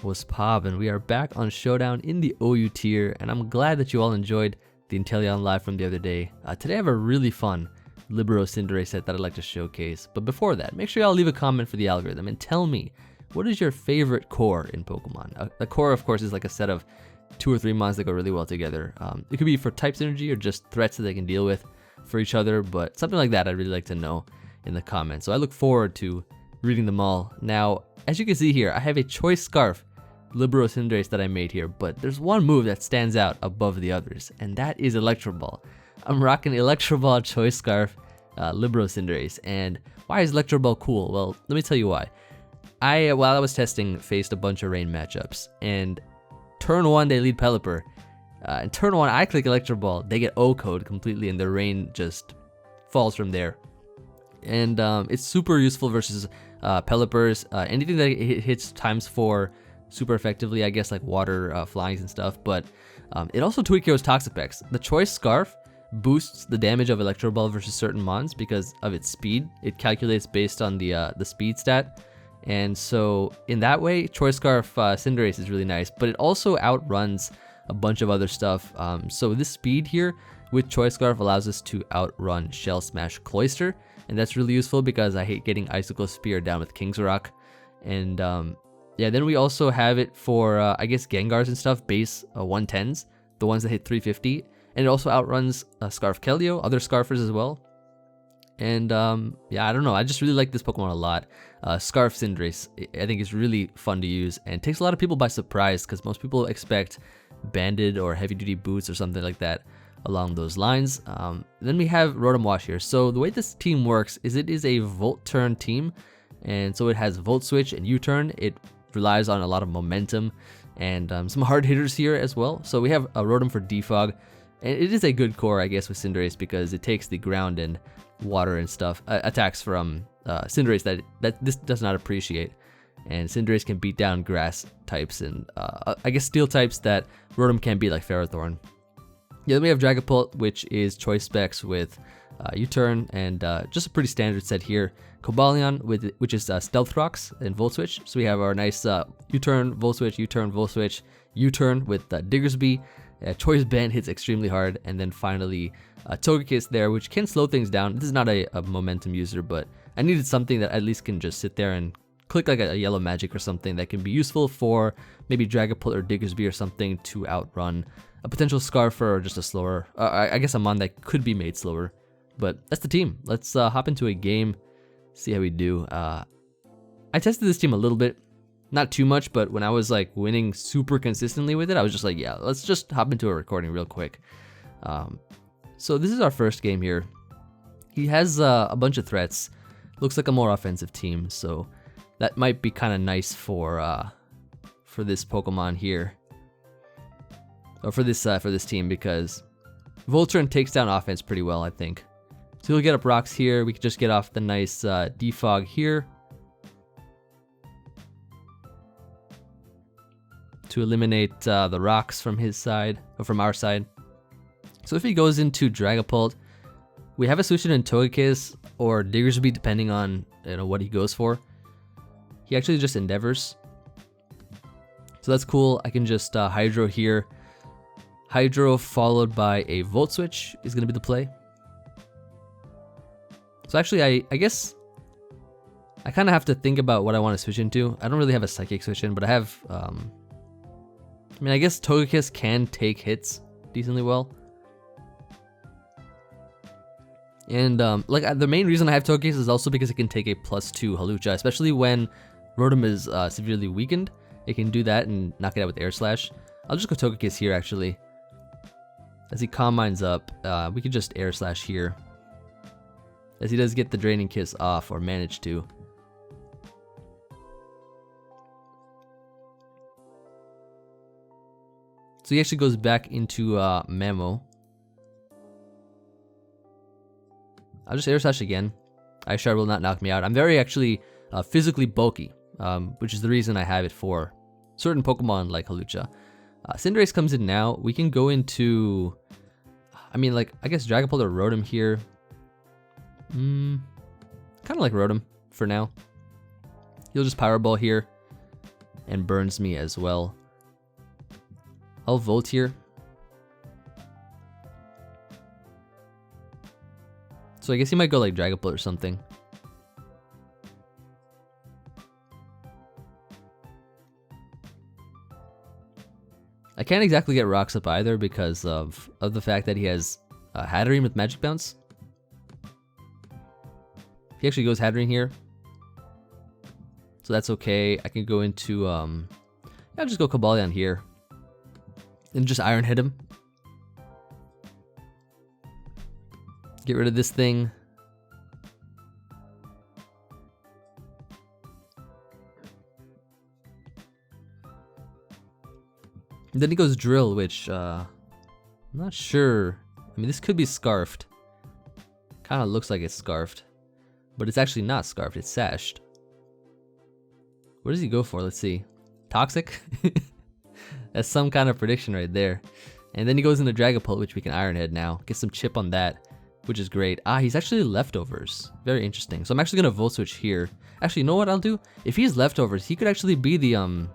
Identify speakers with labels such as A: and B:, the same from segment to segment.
A: What's poppin'? We are back on Showdown in the OU tier, and I'm glad that you all enjoyed the Inteleon live from the other day. Today I have a really fun Libero Cinderace set that I'd like to showcase, but before that, make sure y'all leave a comment for the algorithm and tell me, what is your favorite core in Pokemon? A core, of course, is like a set of 2 or 3 mons that go really well together. It could be for type synergy or just threats that they can deal with for each other, but something like that I'd really like to know in the comments. So I look forward to reading them all. Now, as you can see here, I have a Choice Scarf Libero Cinderace that I made here, but there's one move that stands out above the others, and that is Electro Ball. I'm rocking Electro Ball Choice Scarf Libero Cinderace, and why is Electro Ball cool? Well, let me tell you why. While I was testing, faced a bunch of rain matchups, and turn 1 they lead Pelipper, and turn 1 I click Electro Ball, they get O-code completely, and the rain just falls from there. And it's super useful versus Pelippers, anything that hits ×4 super effectively, I guess, like water, flying and stuff, but it also tweaks Hero's Toxapex. The Choice Scarf boosts the damage of Electro Ball versus certain mons because of its speed. It calculates based on the speed stat, and so in that way, Choice Scarf Cinderace is really nice, but it also outruns a bunch of other stuff. So this speed here with Choice Scarf allows us to outrun Shell Smash Cloyster, and that's really useful because I hate getting Icicle Spear down with King's Rock. And yeah, then we also have it for, I guess, Gengars and stuff, base 110s, the ones that hit 350. And it also outruns Scarf Kelio, other Scarfers as well. And yeah, I don't know, I just really like this Pokemon a lot. Scarf Cinderace, I think is really fun to use and takes a lot of people by surprise because most people expect banded or heavy duty boots or something like that along those lines. Then we have Rotom Wash here. So the way this team works is it is a Volt Turn team, and so it has Volt Switch and U-Turn. It relies on a lot of momentum and some hard hitters here as well. So we have a Rotom for Defog, and it is a good core, I guess, with Cinderace because it takes the ground and water and stuff attacks from Cinderace that this does not appreciate, and Cinderace can beat down grass types and I guess steel types that Rotom can't beat, like Ferrothorn. Yeah, then we have Dragapult, which is Choice Specs with U-Turn, and just a pretty standard set here. Cobalion, which is Stealth Rocks and Volt Switch. So we have our nice U-Turn, Volt Switch, U-Turn, Volt Switch, U-Turn with Diggersby. Choice Band hits extremely hard, and then finally Togekiss there, which can slow things down. This is not a momentum user, but I needed something that at least can just sit there and click like a yellow magic or something that can be useful for maybe Dragapult or Diggersby or something to outrun a potential Scarfer or just a slower, I guess a mon that could be made slower. But that's the team. Let's hop into a game, see how we do. I tested this team a little bit, not too much, but when I was like winning super consistently with it, I was just like, yeah, let's just hop into a recording real quick. So this is our first game here. He has a bunch of threats. Looks like a more offensive team, so that might be kind of nice for this Pokemon here, or for this team, because Volturn takes down offense pretty well, I think. So he'll get up rocks here. We can just get off the nice defog here to eliminate the rocks from his side, or from our side. So if he goes into Dragapult, we have a solution in Togekiss or Diggersby, depending on what he goes for. He actually just Endeavors, so that's cool. I can just Hydro here. Hydro followed by a Volt Switch is going to be the play. So actually, I guess I kind of have to think about what I want to switch into. I don't really have a Psychic switch in, but I have, I mean, I guess Togekiss can take hits decently well. And like the main reason I have Togekiss is also because it can take a +2 Hawlucha, especially when Rotom is severely weakened. It can do that and knock it out with Air Slash. I'll just go Togekiss here actually. As he Calm Minds up, we could just Air Slash here, as he does get the Draining Kiss off, or manage to. So he actually goes back into Mamo. I'll just Air Slash again. Ice Shard will not knock me out. I'm very actually physically bulky, which is the reason I have it for certain Pokemon like Hawlucha. Cinderace comes in now. We can go into, I mean, like, I guess Dragapult or Rotom here. Kind of like Rotom for now. He'll just Power Ball here. and burns me as well. I'll Volt here. So I guess he might go like Dragapult or something. I can't exactly get rocks up either because of the fact that he has Hatterene with Magic Bounce. He actually goes Hatterene here, so that's okay. I can go into I'll just go Cobalion here and just Iron Head him. Get rid of this thing. And then he goes Drill, which I'm not sure. I mean, this could be Scarfed. Kind of looks like it's Scarfed, but it's actually not Scarfed. It's Sashed. What does he go for? Let's see. Toxic? That's some kind of prediction right there. And then he goes into Dragapult, which we can Iron Head now. Get some chip on that, which is great. Ah, he's actually Leftovers. Very interesting. So I'm actually gonna Volt Switch here. Actually, you know what I'll do? If he's Leftovers, he could actually be the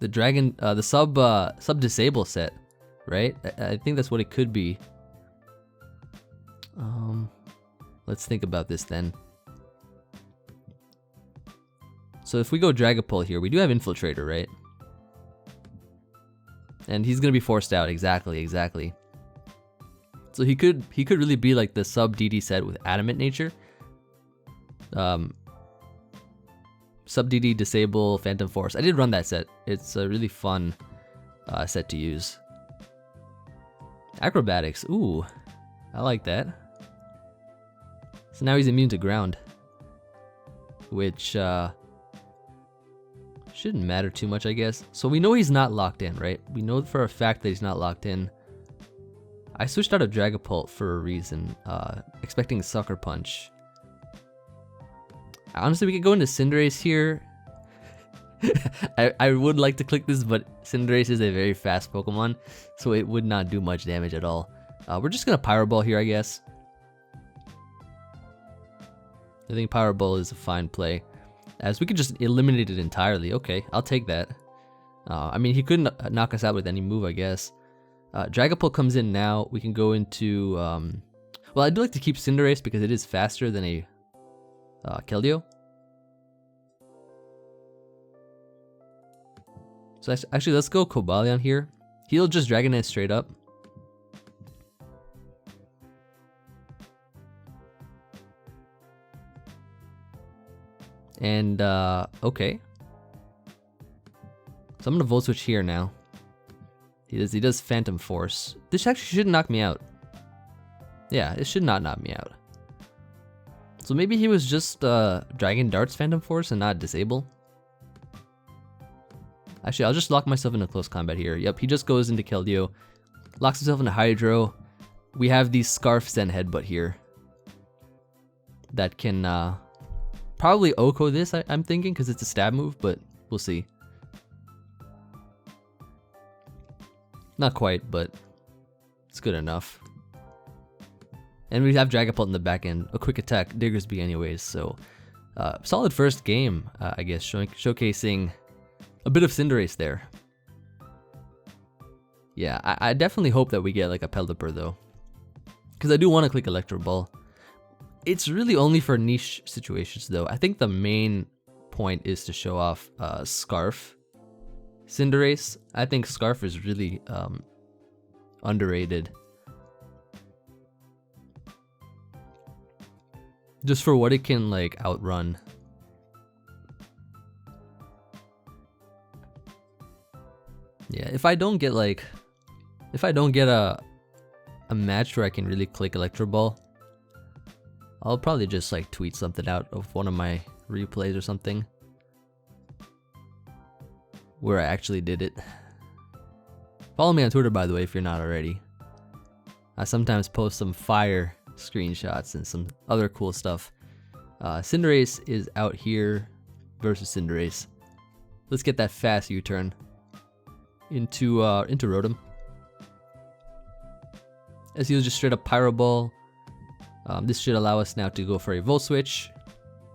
A: dragon, the sub disable set, right? I think that's what it could be. Let's think about this then. So if we go Dragapult here, we do have Infiltrator, right? And he's gonna be forced out. Exactly. So he could really be like the sub DD set with Adamant Nature. Sub DD disable Phantom Force. I did run that set. It's a really fun set to use. Acrobatics. Ooh, I like that. So now he's immune to ground, which shouldn't matter too much, I guess. So we know he's not locked in, right? We know for a fact that he's not locked in. I switched out of Dragapult for a reason, expecting Sucker Punch. Honestly, we could go into Cinderace here. I would like to click this, but Cinderace is a very fast Pokemon, so it would not do much damage at all. We're just gonna Pyro Ball here, I guess. I think Pyro Ball is a fine play, as we could just eliminate it entirely. Okay, I'll take that. I mean, he couldn't knock us out with any move, I guess. Dragapult comes in now. We can go into... well, I do like to keep Cinderace because it is faster than a Keldeo. So actually, let's go Cobalion here. He'll just Dragonite straight up. And, okay. So I'm gonna Volt Switch here now. He does Phantom Force. This actually should knock me out. Yeah, it should not knock me out. So maybe he was just Dragon Dart's Phantom Force and not Disable. Actually, I'll just lock myself into close combat here. Yep, he just goes into Keldeo, locks himself into Hydro. We have the Scarf Zen Headbutt here that can probably Oko this, I'm thinking, because it's a stab move, but we'll see. Not quite, but it's good enough. And we have Dragapult in the back end, a quick attack, Diggersby anyways, so solid first game, I guess, showcasing a bit of Cinderace there. Yeah, I definitely hope that we get like a Pelipper though, because I do want to click Electro Ball. It's really only for niche situations though. I think the main point is to show off Scarf. Cinderace, I think Scarf is really underrated. Just for what it can like outrun. Yeah, if I don't get a match where I can really click Electro Ball, I'll probably just like tweet something out of one of my replays or something where I actually did it. Follow me on Twitter, by the way, if you're not already. I sometimes post some fire screenshots and some other cool stuff. Cinderace is out here versus Cinderace. Let's get that fast U-turn into Rotom. As he'll just straight up Pyro Ball. This should allow us now to go for a Volt Switch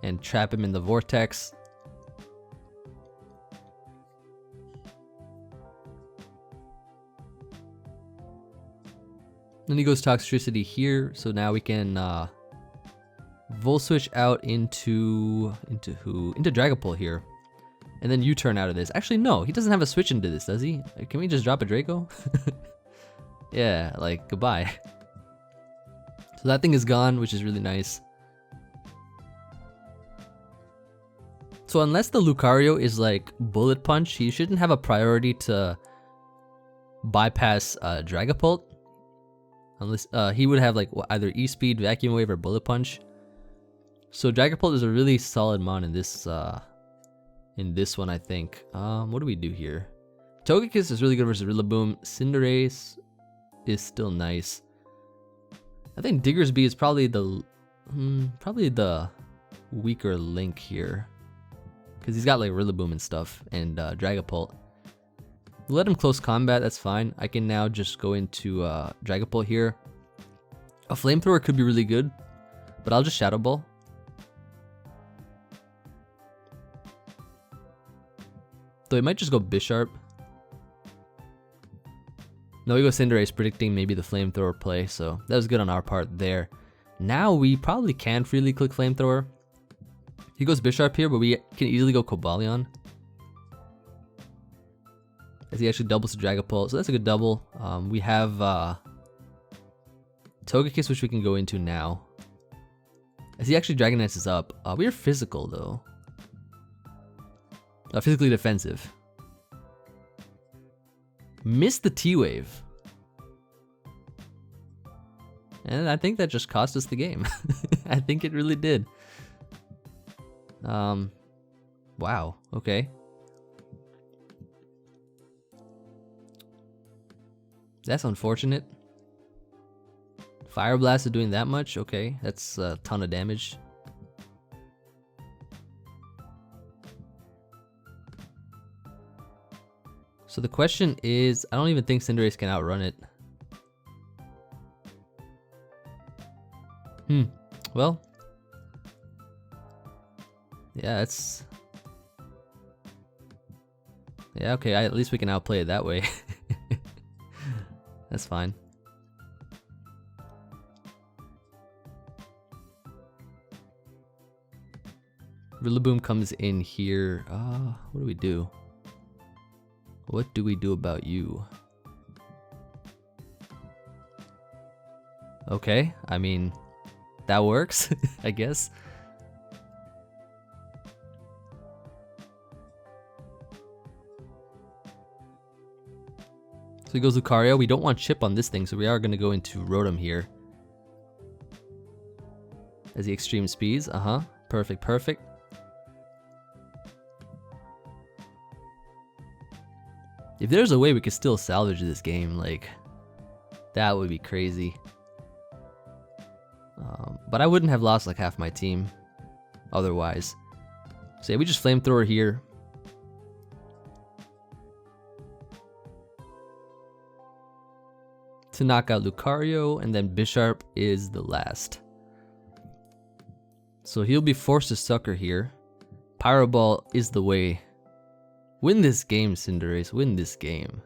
A: and trap him in the Vortex. Then he goes Toxtricity here, so now we can Volt Switch out into who? Into Dragapult here. And then U-turn out of this. Actually, no, he doesn't have a switch into this, does he? Can we just drop a Draco? Yeah, like, goodbye. So that thing is gone, which is really nice. So unless the Lucario is like Bullet Punch, he shouldn't have a priority to bypass Dragapult. Unless he would have like either E-Speed, Vacuum Wave, or Bullet Punch. So Dragapult is a really solid mon in this one, I think. What do we do here? Togekiss is really good versus Rillaboom. Cinderace is still nice. I think Diggersby is probably the weaker link here, because he's got like Rillaboom and stuff, and Dragapult. Let him close combat, that's fine. I can now just go into Dragapult here. A Flamethrower could be really good, but I'll just Shadow Ball. So he might just go Bisharp. No, we go Cinderace, predicting maybe the Flamethrower play, so that was good on our part there. Now we probably can freely click Flamethrower. He goes Bisharp here, but we can easily go Cobalion, as he actually doubles to Dragapult, so that's a good double. We have Togekiss, which we can go into now, as he actually Dragon Dances up. We are physical though. Physically defensive. Missed the T-Wave. And I think that just cost us the game. I think it really did. Wow, okay. That's unfortunate. Fire Blast is doing that much? Okay, that's a ton of damage. So the question is, I don't even think Cinderace can outrun it. Well. Yeah, it's... Yeah, okay, at least we can outplay it that way. That's fine. Rillaboom comes in here. What do we do? What do we do about you? Okay, I mean, that works, I guess. So he goes Lucario. We don't want Chip on this thing, so we are going to go into Rotom here. As the extreme speeds. Perfect, perfect. If there's a way we could still salvage this game, like, that would be crazy. But I wouldn't have lost like half my team otherwise. So yeah, we just Flamethrower here. To knock out Lucario, and then Bisharp is the last. So he'll be forced to Sucker here. Pyro Ball is the way. Win this game, Cinderace. Win this game.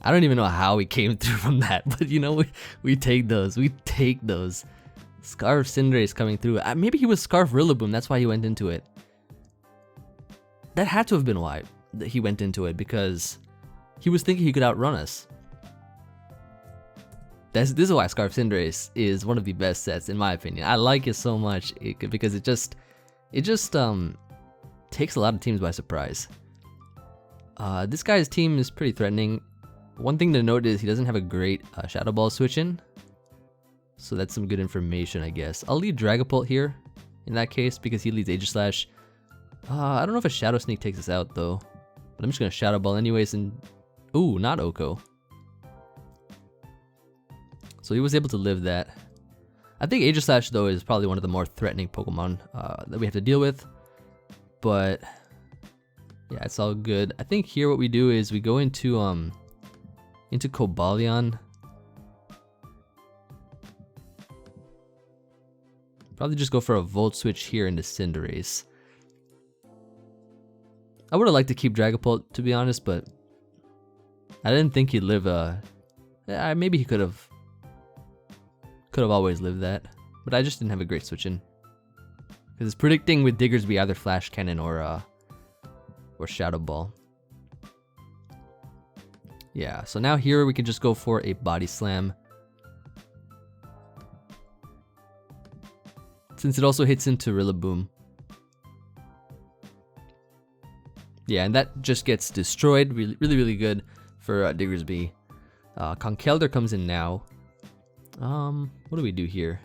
A: I don't even know how we came through from that, but you know, we take those. We take those. Scarf Cinderace coming through. Maybe he was Scarf Rillaboom. That's why he went into it. That had to have been why he went into it, because he was thinking he could outrun us. This is why Scarf Cinderace is one of the best sets, in my opinion. I like it so much because it just takes a lot of teams by surprise. This guy's team is pretty threatening. One thing to note is he doesn't have a great Shadow Ball switch in, so that's some good information, I guess. I'll lead Dragapult here in that case because he leads Aegislash. I don't know if a Shadow Sneak takes us out though, but I'm just gonna Shadow Ball anyways. And ooh, not Oko. So he was able to live that. I think Aegislash though is probably one of the more threatening Pokemon that we have to deal with. But yeah, it's all good. I think here what we do is we go into Cobalion. Probably just go for a Volt Switch here into Cinderace. I would have liked to keep Dragapult, to be honest, but I didn't think he'd live. Maybe he could have always lived that, but I just didn't have a great switch in because it's predicting with Diggersby either Flash Cannon or Shadow Ball. Yeah, so now here we can just go for a Body Slam. Since it also hits into Rillaboom. Yeah, and that just gets destroyed. Really good for Diggersby. Conkeldurr comes in now. What do we do here?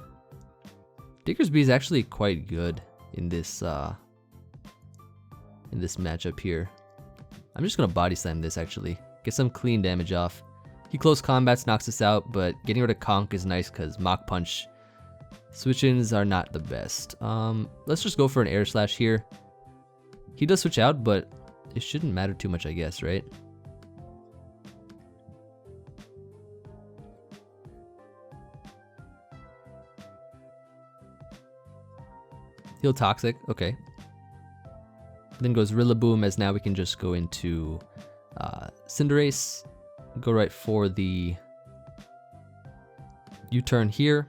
A: Diggersby is actually quite good in this matchup here. I'm just gonna Body Slam this actually. Get some clean damage off. He close combats, knocks us out, but getting rid of Conk is nice because Mach Punch switch-ins are not the best. Let's just go for an Air Slash here. He does switch out, but it shouldn't matter too much, I guess, right? Heal Toxic, okay. Then goes Rillaboom, as now we can just go into Cinderace. Go right for the U-turn here.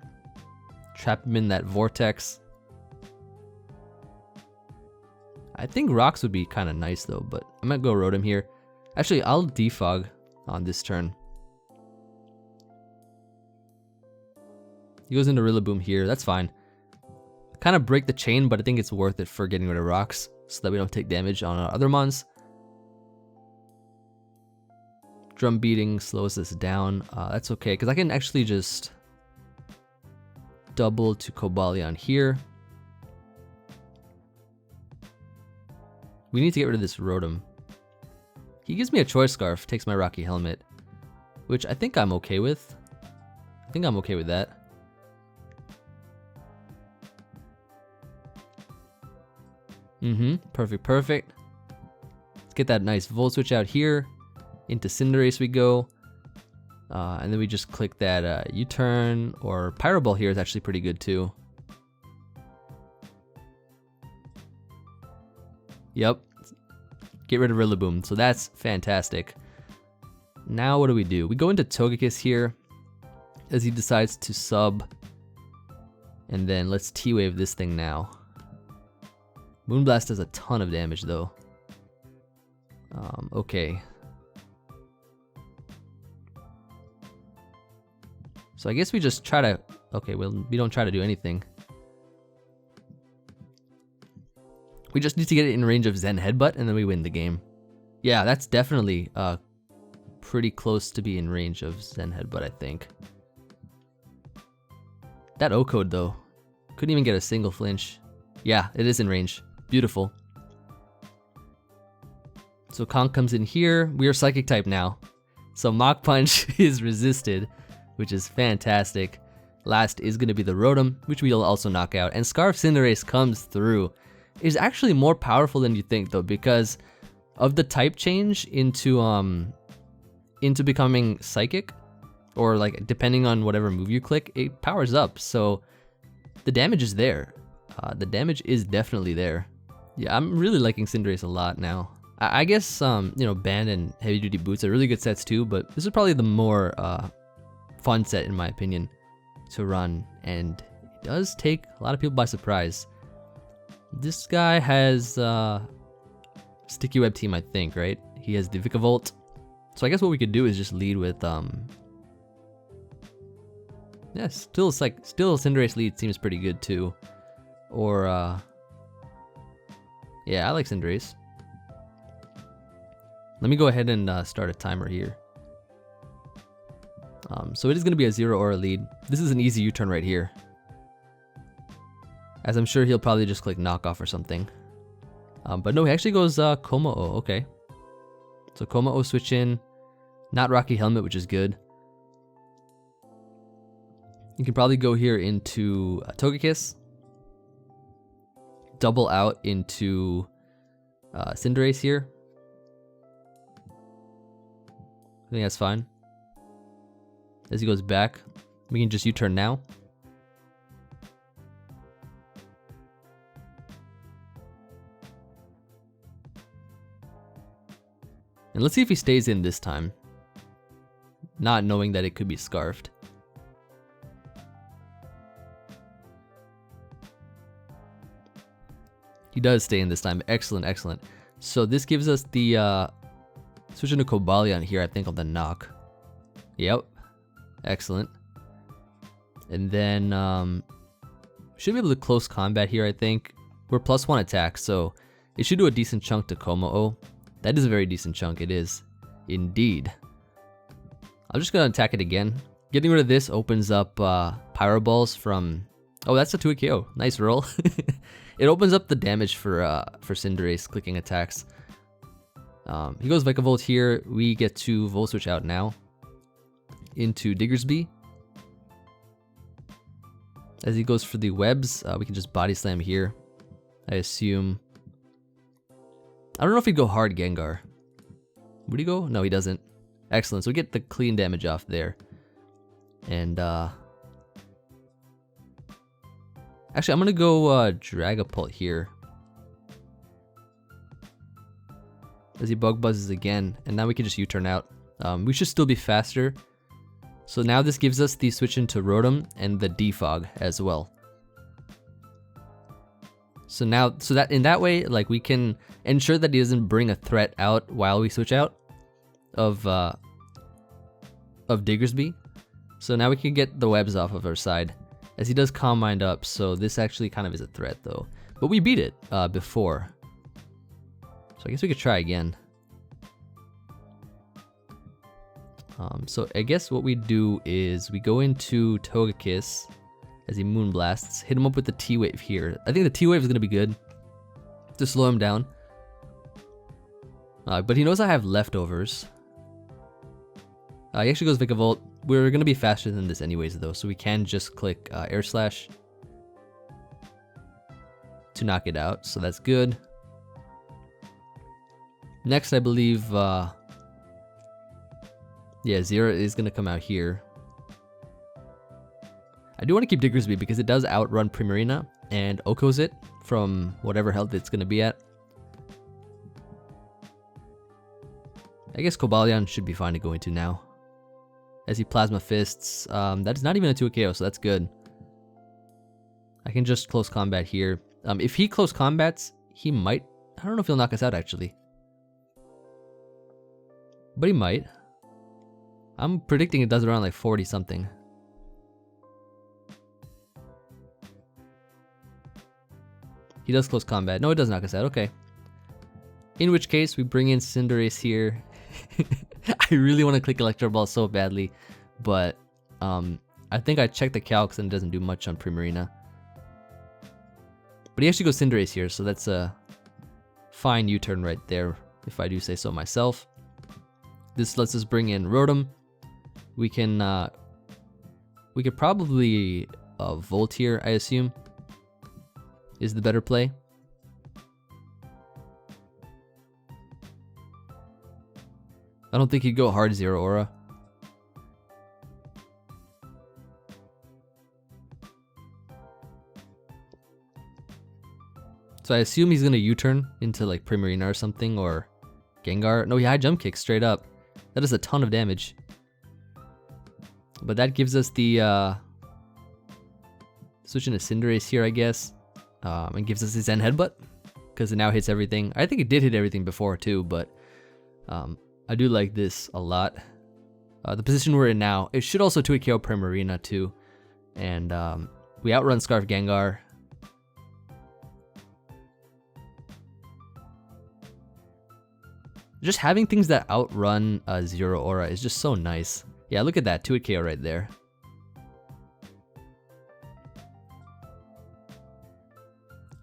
A: Trap him in that Vortex. I think Rocks would be kind of nice though, but I might go Rotom here. Actually, I'll Defog on this turn. He goes into Rillaboom here, that's fine. Kind of break the chain, but I think it's worth it for getting rid of Rocks so that we don't take damage on our other mons. Drum Beating slows us down. That's okay, because I can actually just double to Cobalion here. We need to get rid of this Rotom. He gives me a Choice Scarf, takes my Rocky Helmet, which I think I'm okay with. I think I'm okay with that. Perfect. Let's get that nice Volt Switch out here. Into Cinderace we go. And then we just click that U-turn, or Pyro Ball here is actually pretty good too. Yep. Get rid of Rillaboom, so that's fantastic. Now what do? We go into Togekiss here, as he decides to sub. And then let's T-Wave this thing now. Moonblast does a ton of damage though. Okay. So I guess we just try to, okay, well, we don't try to do anything. We just need to get it in range of Zen Headbutt and then we win the game. Yeah, that's definitely pretty close to be in range of Zen Headbutt, I think. That O-Code though, couldn't even get a single flinch. Yeah, it is in range. Beautiful. So Conk comes in here. We are Psychic type now. So Mach Punch is resisted, which is fantastic. Last is going to be the Rotom, which we'll also knock out. And Scarf Cinderace comes through. Is actually more powerful than you think though, because of the type change into becoming Psychic, or like depending on whatever move you click, it powers up. So the damage is there. The damage is definitely there. Yeah, I'm really liking Cinderace a lot now. I guess you know, Band and Heavy Duty Boots are really good sets too, but this is probably the more fun set in my opinion to run, and it does take a lot of people by surprise. This guy has Sticky Web Team, I think, right? He has the Vikavolt. So I guess what we could do is just lead with yeah, still Cinderace lead seems pretty good too. Or yeah, I like Cinderace. Let me go ahead and start a timer here. So it is going to be a 0 or a lead. This is an easy U-turn right here, as I'm sure he'll probably just click knockoff or something. But no, he actually goes Kommo-o. Okay. So Kommo-o switch in. Not Rocky Helmet, which is good. You can probably go here into Togekiss. Double out into Cinderace here. I think that's fine. As he goes back, we can just U-turn now. And let's see if he stays in this time. Not knowing that it could be scarfed. He does stay in this time. Excellent, excellent. So this gives us the switch into Cobalion here, I think, on the knock. Yep. Excellent. And then should be able to close combat here, I think. We're +1 attack, so it should do a decent chunk to Kommo-o. That is a very decent chunk, it is. Indeed. I'm just gonna attack it again. Getting rid of this opens up Pyro Balls from... Oh, that's a 2-hit KO. Nice roll. It opens up the damage for Cinderace clicking attacks. He goes Vikavolt here. We get to Volt Switch out now into Diggersby. As he goes for the webs, we can just Body Slam here. I assume. I don't know if he'd go hard Gengar. Would he go? No, he doesn't. Excellent. So we get the clean damage off there. And actually, I'm gonna go Dragapult here. As he Bug Buzzes again, and now we can just U-turn out. We should still be faster. So now this gives us the switch into Rotom and the Defog as well. So now, that in that way, like, we can ensure that he doesn't bring a threat out while we switch out of Diggersby. So now we can get the webs off of our side, as he does Calm Mind up. So this actually kind of is a threat though, but we beat it before. So I guess we could try again. So I guess what we do is we go into Togekiss as he Moonblasts, hit him up with the T-Wave here. I think the T-Wave is going to be good to slow him down. But he knows I have leftovers. He actually goes Vikavolt. We're going to be faster than this anyways though, so we can just click Air Slash to knock it out, so that's good. Next, I believe, yeah, Zero is going to come out here. I do want to keep Diggersby because it does outrun Primarina and Okos it from whatever health it's going to be at. I guess Cobalion should be fine to go into now. As he Plasma Fists, that is not even a 2 KO, so that's good. I can just close combat here. If he close combats, he might... I don't know if he'll knock us out actually. But he might. I'm predicting it does around like 40 something. He does close combat. No, it does knock us out. Okay. In which case, we bring in Cinderace here. I really want to click Electro Ball so badly, but I think I checked the calcs and it doesn't do much on Primarina. But he actually goes Cinderace here, so that's a fine U-turn right there, if I do say so myself. This lets us bring in Rotom. We can, we could probably Volt here, I assume, is the better play. I don't think he'd go hard Zero Aura. So I assume he's gonna U-turn into like Primarina or something, or Gengar. No, he high jump kicks straight up. That is a ton of damage. But that gives us the switch into Cinderace here, I guess. And gives us his Zen Headbutt, because it now hits everything. I think it did hit everything before too, but I do like this a lot. The position we're in now, it should also 2 KO Primarina too. And we outrun Scarf Gengar. Just having things that outrun Zero Aura is just so nice. Yeah, look at that, 2 KO right there.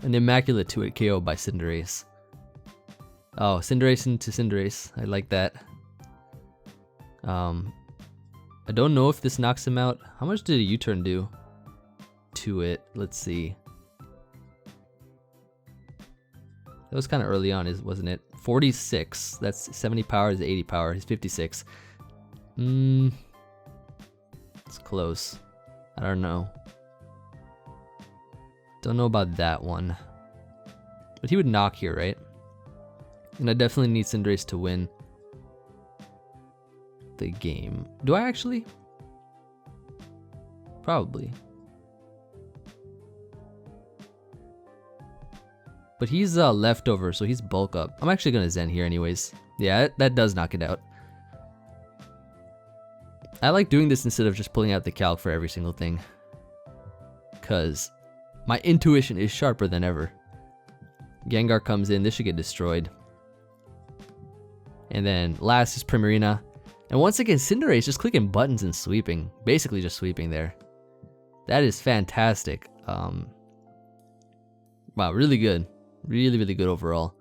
A: An immaculate 2 KO by Cinderace. Oh, Cinderace into Cinderace. I like that. I don't know if this knocks him out. How much did a U-turn do to it? Let's see. That was kind of early on, wasn't it? 46. That's 70 power is 80 power. He's 56. It's close. I don't know. Don't know about that one. But he would knock here, right? And I definitely need Cinderace to win. the game. Do I actually? Probably. But he's leftover, so he's bulk up. I'm actually gonna Zen here anyways. Yeah, that does knock it out. I like doing this instead of just pulling out the calc for every single thing, cause my intuition is sharper than ever. Gengar comes in, this should get destroyed. And then last is Primarina. And once again, Cinderace just clicking buttons and sweeping. Basically just sweeping there. That is fantastic. Wow, really good. Really, really good overall.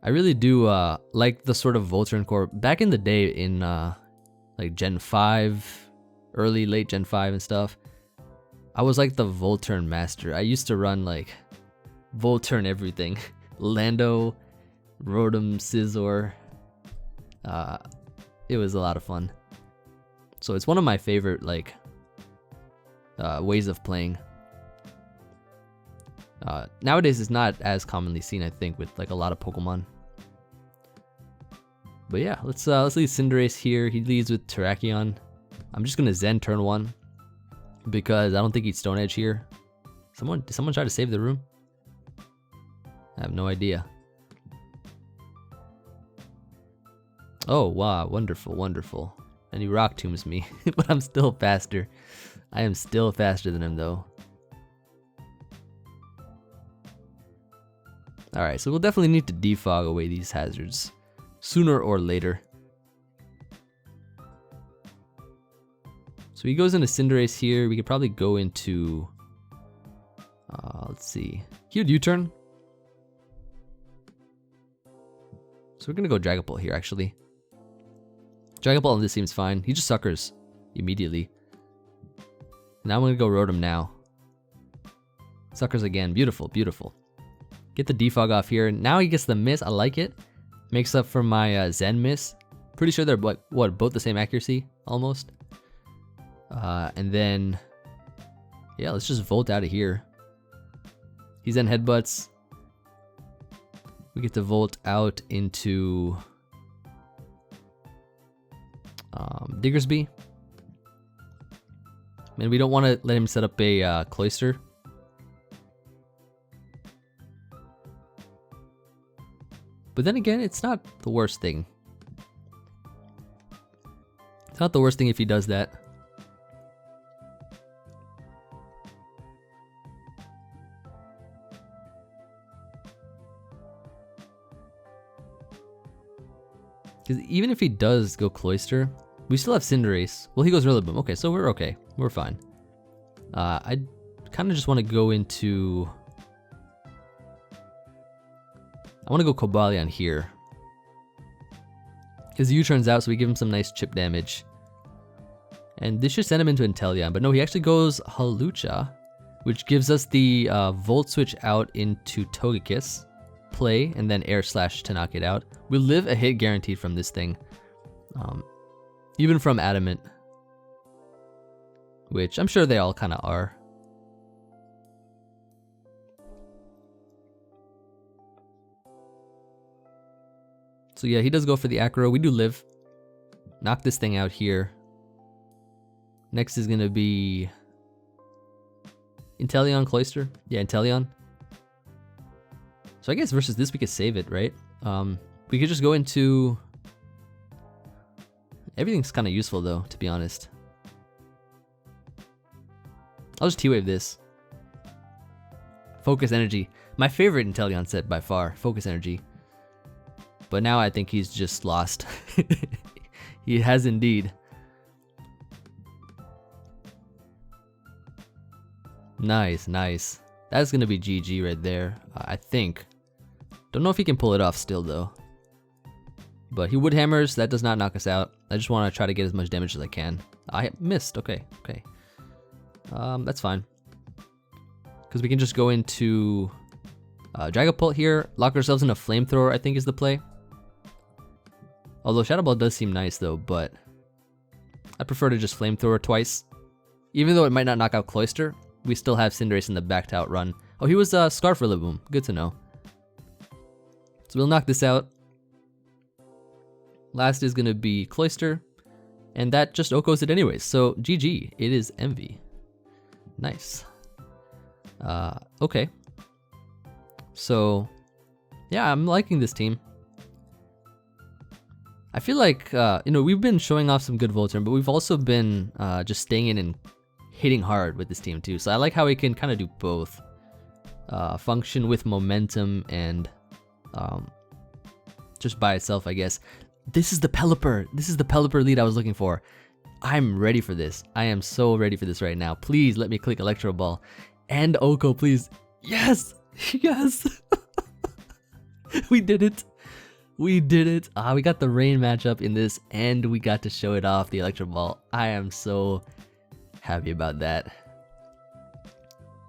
A: I really do like the sort of Volturn core. Back in the day in like Gen 5, early, late Gen 5 and stuff, I was like the Volturn master. I used to run like Volturn everything. Lando, Rotom, Scizor. It was a lot of fun. So it's one of my favorite like ways of playing. Nowadays it's not as commonly seen, I think, with like a lot of Pokemon. But yeah, let's leave Cinderace here. He leads with Terrakion. I'm just gonna Zen turn 1 because I don't think he'd Stone Edge here. Did someone try to save the room? I have no idea. Oh wow, wonderful, wonderful. And he Rock Tombs me, but I'm still faster. I am still faster than him though. Alright, so we'll definitely need to defog away these hazards sooner or later. So he goes into Cinderace here. We could probably go into, let's see, he would U-turn. So we're gonna go Dragapult here actually. Dragapult on this seems fine. He just suckers immediately. Now I'm gonna go Rotom now. Suckers again, beautiful, beautiful. Get the defog off here. Now he gets the miss. I like it. Makes up for my Zen miss. Pretty sure they're what both the same accuracy almost. And then yeah, let's just Volt out of here. He Zen headbutts. We get to Volt out into Diggersby. Man, we don't want to let him set up a Cloyster. But then again, it's not the worst thing. It's not the worst thing if he does that. Because even if he does go Cloyster, we still have Cinderace. Well, he goes Rillaboom. Okay, so we're okay. We're fine. I kind of just want to go into... I want to go Cobalion here. His U-turns out, so we give him some nice chip damage. And this should send him into Inteleon. But no, he actually goes Hawlucha, which gives us the Volt Switch out into Togekiss. Play, and then Air Slash to knock it out. We live a hit guaranteed from this thing. Even from Adamant. Which I'm sure they all kind of are. So yeah, he does go for the Acro. We do live. Knock this thing out here. Next is going to be Inteleon, Cloyster. Yeah, Inteleon. So I guess versus this we could save it, right? We could just go into... Everything's kind of useful though, to be honest. I'll just T-Wave this. Focus Energy. My favorite Inteleon set by far. Focus Energy. But now I think he's just lost. He has indeed. Nice, nice. That's going to be GG right there, I think. Don't know if he can pull it off still though. But he Wood Hammers. That does not knock us out. I just want to try to get as much damage as I can. I missed. Okay, okay. That's fine. Because we can just go into Dragapult here. Lock ourselves in a Flamethrower, I think is the play. Although Shadow Ball does seem nice though, but I prefer to just Flamethrower twice. Even though it might not knock out Cloyster, we still have Cinderace in the back to outrun. Oh, he was Scarf Rillaboom. Good to know. So we'll knock this out. Last is gonna be Cloyster, and that just OHKOs it anyways. So GG, it is Emvee. Nice. Okay. So yeah, I'm liking this team. I feel like, you know, we've been showing off some good Volturn, but we've also been just staying in and hitting hard with this team too. So I like how we can kind of do both. Function with momentum and just by itself, I guess. This is the Pelipper. This is the Pelipper lead I was looking for. I'm ready for this. I am so ready for this right now. Please let me click Electro Ball. And OHKO, please. Yes! Yes! We did it. We did it. We got the rain matchup in this, and we got to show it off, the Electro Ball. I am so happy about that.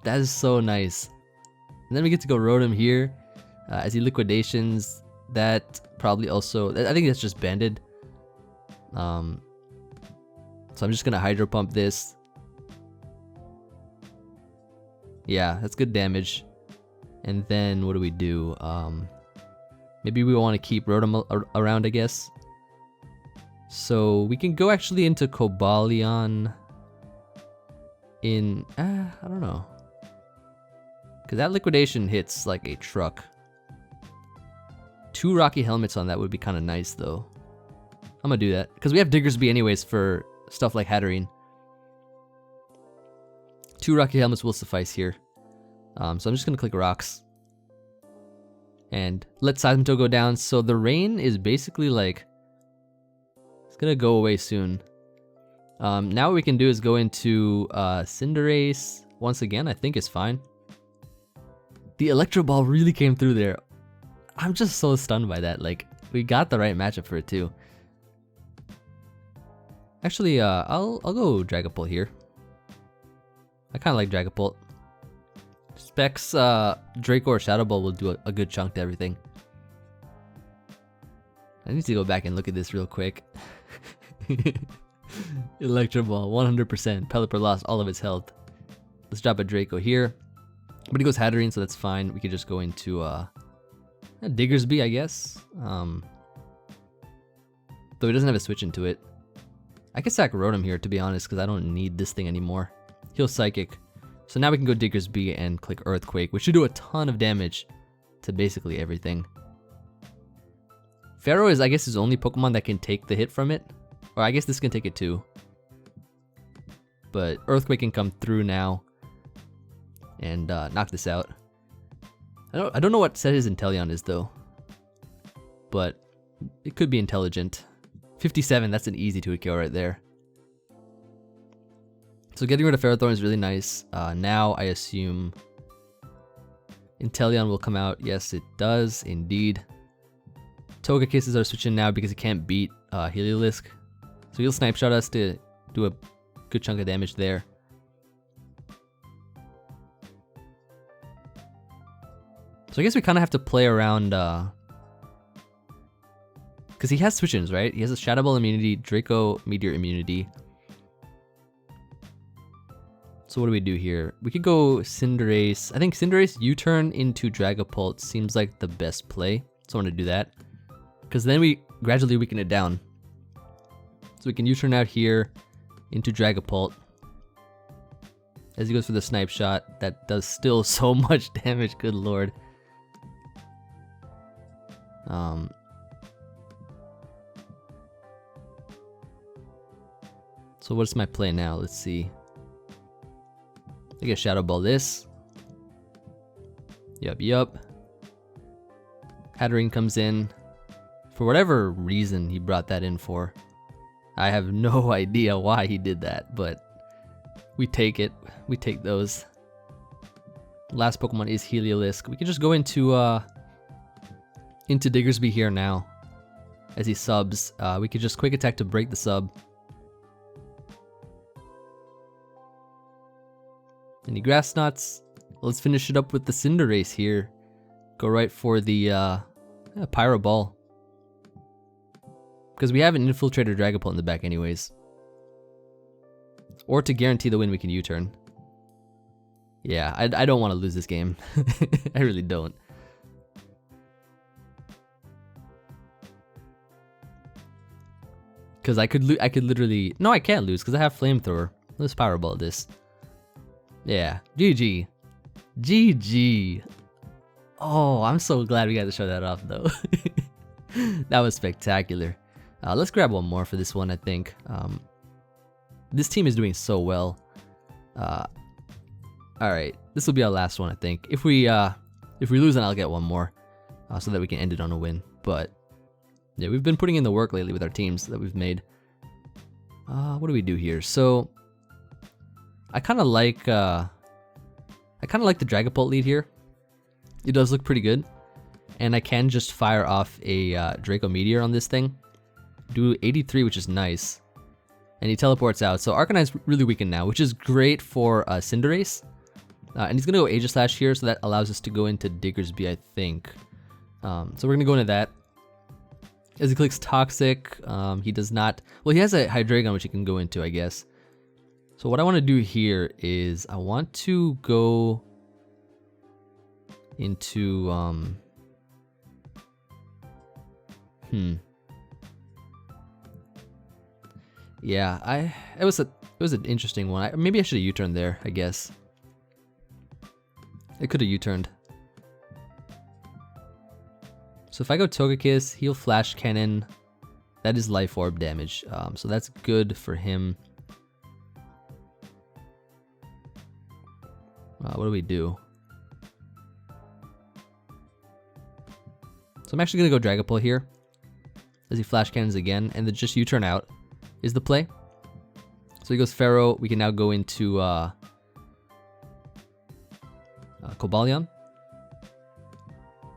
A: That is so nice. And then we get to go Rotom here as he liquidations. That probably also, I think that's just banded. So I'm just gonna Hydro Pump this. Yeah, that's good damage. And then what do we do? Maybe we want to keep Rotom around, I guess. So we can go actually into Cobalion in, I don't know. Because that liquidation hits like a truck. 2 Rocky Helmets on that would be kind of nice though. I'm gonna do that. Because we have Diggersby anyways for stuff like Hatterene. 2 Rocky Helmets will suffice here. So I'm just gonna click Rocks. And let Seismitoad go down. So the rain is basically like, it's gonna go away soon. Now what we can do is go into Cinderace once again. I think is fine. The Electro Ball really came through there. I'm just so stunned by that. Like, we got the right matchup for it too. Actually, I'll go Dragapult here. I kind of like Dragapult. Specs, Draco or Shadow Ball will do a good chunk to everything. I need to go back and look at this real quick. Electro Ball, 100%. Pelipper lost all of its health. Let's drop a Draco here. But he goes Hatterene, so that's fine. We could just go into Diggersby, I guess. Though he doesn't have a switch into it. I could sack Rotom here, to be honest, because I don't need this thing anymore. He'll Psychic. So now we can go Diggersby and click Earthquake, which should do a ton of damage to basically everything. Pharaoh is, I guess, his only Pokemon that can take the hit from it. Or I guess this can take it too. But Earthquake can come through now and knock this out. I don't know what set his Inteleon is though, but it could be intelligent. 57, that's an easy 2KO right there. So getting rid of Ferrothorn is really nice. Now I assume Inteleon will come out. Yes, it does indeed. Togekiss are switching now because he can't beat Heliolisk. So he'll Snipe Shot us to do a good chunk of damage there. So I guess we kind of have to play around, because he has switch-ins, right? He has a Shadow Ball immunity, Draco Meteor immunity. So what do we do here? We could go Cinderace. I think Cinderace U-turn into Dragapult seems like the best play. So I want to do that. Because then we gradually weaken it down. So we can U-turn out here into Dragapult. As he goes for the Snipe Shot, that does still so much damage, good lord. So what's my play now? Let's see. I guess Shadow Ball this. Yup. Hatterene comes in. For whatever reason he brought that in for. I have no idea why he did that, but we take it. We take those. Last Pokemon is Heliolisk. We can just go into Diggersby here now. As he subs. We could just Quick Attack to break the sub. Any Grass Knots? Let's finish it up with the Cinderace here. Go right for the Pyro Ball. Because we have an Infiltrator Dragapult in the back anyways. Or to guarantee the win, we can U-turn. Yeah, I don't want to lose this game. I really don't. Because I could literally... No, I can't lose because I have Flamethrower. Let's Powerball this. Yeah, GG. GG. Oh, I'm so glad we got to show that off though. That was spectacular. Let's grab one more for this one, I think. This team is doing so well. Alright, this will be our last one, I think. If we lose, then I'll get one more. So that we can end it on a win. But yeah, we've been putting in the work lately with our teams that we've made. What do we do here? So I kind of like the Dragapult lead here. It does look pretty good, and I can just fire off a Draco Meteor on this thing. Do 83, which is nice, and he teleports out. So Arcanine's really weakened now, which is great for Cinderace. And he's gonna go Aegislash here, so that allows us to go into Diggersby, I think. So we're gonna go into that. As he clicks Toxic, he does not... Well, he has a Hydreigon, which he can go into, I guess. So what I want to do here is I want to go into... Yeah, it was an interesting one. Maybe I should have U-turned there, I guess. I could have U-turned. So if I go Togekiss, he'll Flash Cannon. That is Life Orb damage, so that's good for him. What do we do? So I'm actually gonna go Dragapult here, as he Flash Cannons again, and then just U-turn out is the play. So he goes Pharaoh. We can now go into Cobalion.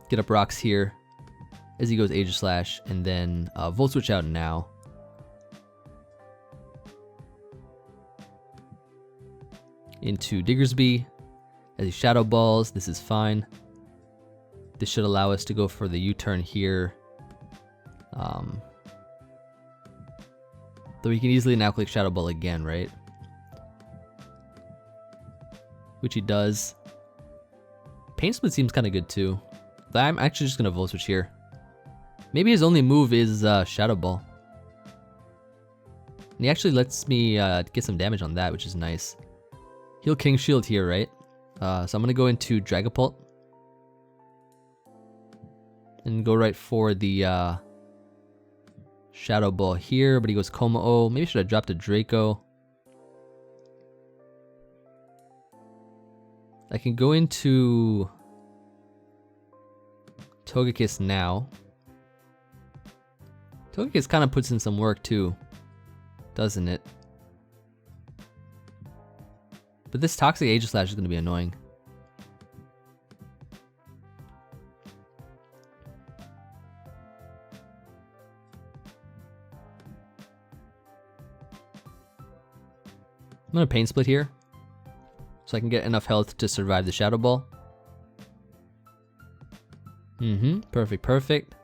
A: Get up rocks here as he goes Aegislash, and then Volt Switch out now. Into Diggersby as he Shadow Balls. This is fine. This should allow us to go for the U-turn here. Though he can easily now click Shadow Ball again, right? Which he does. Pain Split seems kind of good too. But I'm actually just going to Volt Switch here. Maybe his only move is Shadow Ball. And he actually lets me get some damage on that, which is nice. He'll King Shield here, right? So I'm going to go into Dragapult. And go right for the Shadow Ball here, but he goes Kommo-o. Maybe should have dropped a Draco. I can go into Togekiss now. Togekiss kind of puts in some work too, doesn't it? But this Toxic Aegislash is going to be annoying. I'm going to Pain Split here, so I can get enough health to survive the Shadow Ball. Perfect, perfect.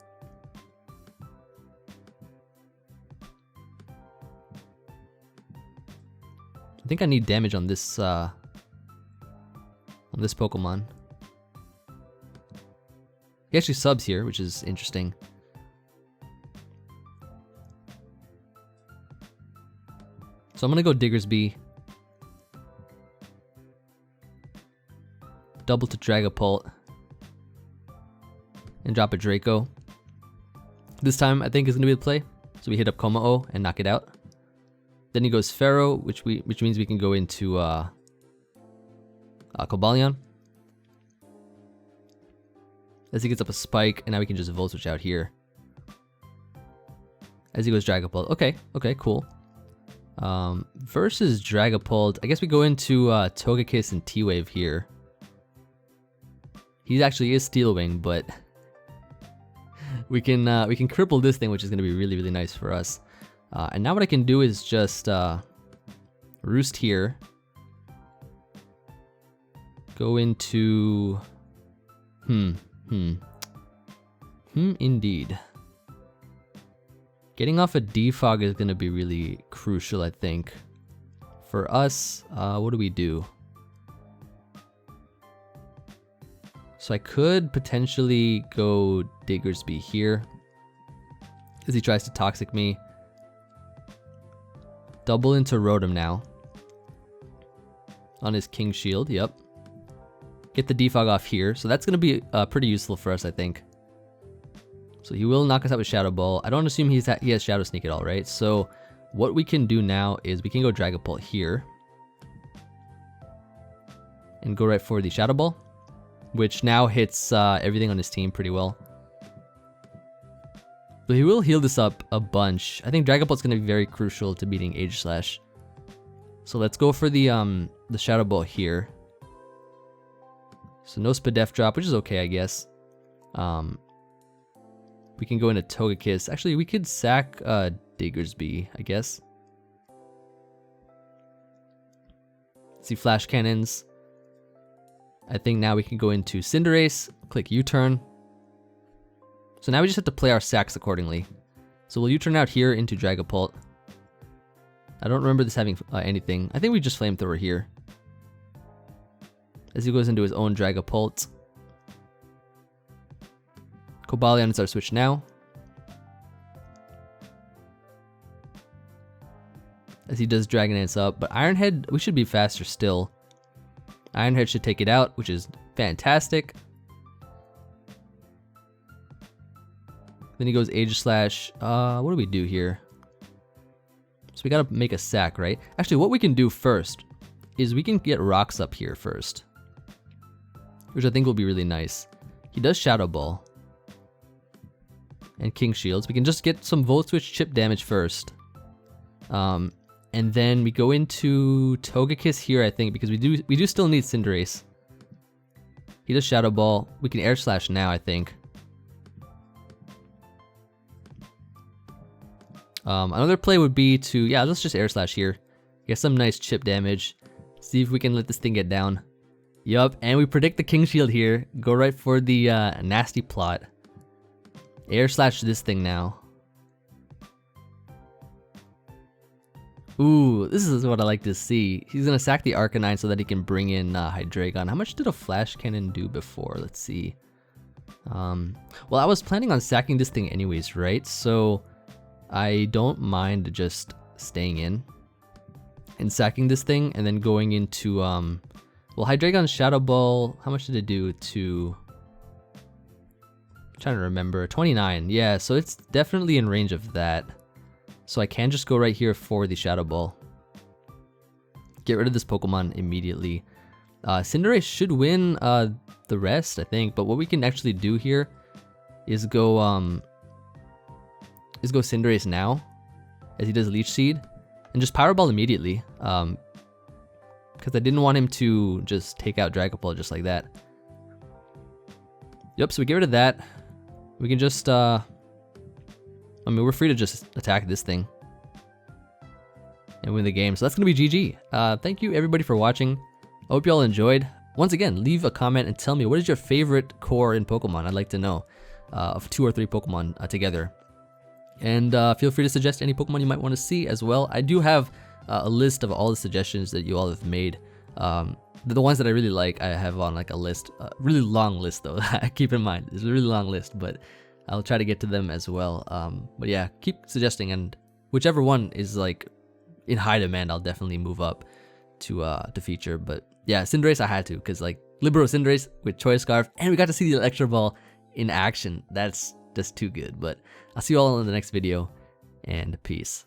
A: I think I need damage on this Pokemon. He actually subs here, which is interesting. So I'm gonna go Diggersby. Double to Dragapult. And drop a Draco. This time I think is gonna be the play. So we hit up Kommo-o and knock it out. Then he goes Pharaoh, which means we can go into Cobalion. As he gets up a Spike, and now we can just Volt Switch out here. As he goes Dragapult. Okay, cool. Versus Dragapult, I guess we go into Togekiss and T-Wave here. He actually is Steel Wing, but we can cripple this thing, which is going to be really, really nice for us. And now what I can do is just Roost here. Go into... Indeed. Getting off a Defog is going to be really crucial, I think. For us, what do we do? So I could potentially go Diggersby here, as he tries to Toxic me. Double into Rotom now. On his King Shield, yep. Get the defog off here. So that's going to be pretty useful for us, I think. So he will knock us out with Shadow Ball. I don't assume he has Shadow Sneak at all, right? So what we can do now is we can go Dragapult here. And go right for the Shadow Ball, which now hits everything on his team pretty well. But he will heal this up a bunch. I think Dragapult's going to be very crucial to beating Aegislash. So let's go for the Shadow Ball here. So no Spadef drop, which is okay, I guess. We can go into Togekiss. Actually, we could sack Diggersby, I guess. Let's see, Flash Cannons. I think now we can go into Cinderace, click U-turn. So now we just have to play our sacks accordingly. So we'll U-turn out here into Dragapult. I don't remember this having anything. I think we just Flamethrower here. As he goes into his own Dragapult. Cobalion is our switch now. As he does Dragon Dance up, but Iron Head, we should be faster still. Iron Head should take it out, which is fantastic. Then he goes Aegislash. What do we do here? So we gotta make a sack, right? Actually, what we can do first is we can get rocks up here first, which I think will be really nice. He does Shadow Ball and King Shields. We can just get some Volt Switch chip damage first. And then we go into Togekiss here, I think, because we do still need Cinderace. He does Shadow Ball. We can Air Slash now, I think. Another play would be to, yeah, let's just Air Slash here. Get some nice chip damage. See if we can let this thing get down. Yup, and we predict the King Shield here. Go right for the nasty plot. Air Slash this thing now. Ooh, this is what I like to see. He's going to sack the Arcanine so that he can bring in Hydreigon. How much did a Flash Cannon do before? Let's see. Well, I was planning on sacking this thing anyways, right? So I don't mind just staying in and sacking this thing and then going into, well, Hydreigon's Shadow Ball, how much did it do to, I'm trying to remember, 29. Yeah, so it's definitely in range of that. So I can just go right here for the Shadow Ball. Get rid of this Pokemon immediately. Cinderace should win the rest, I think. But what we can actually do here is go Cinderace now, as he does Leech Seed, and just Power Ball immediately. Because I didn't want him to just take out Dragapult just like that. Yep, so we get rid of that. We can just I mean, we're free to just attack this thing and win the game. So that's going to be GG. Thank you, everybody, for watching. I hope you all enjoyed. Once again, leave a comment and tell me, what is your favorite core in Pokemon? I'd like to know, of 2 or 3 Pokemon together. And feel free to suggest any Pokemon you might want to see as well. I do have a list of all the suggestions that you all have made. The ones that I really like, I have on like a list, really long list though. Keep in mind, it's a really long list, but I'll try to get to them as well. But yeah, keep suggesting, and whichever one is like in high demand, I'll definitely move up to feature. But yeah, Cinderace I had to, because like Libero Cinderace with Choice Scarf, and we got to see the Electro Ball in action. That's just too good. But I'll see you all in the next video, and peace.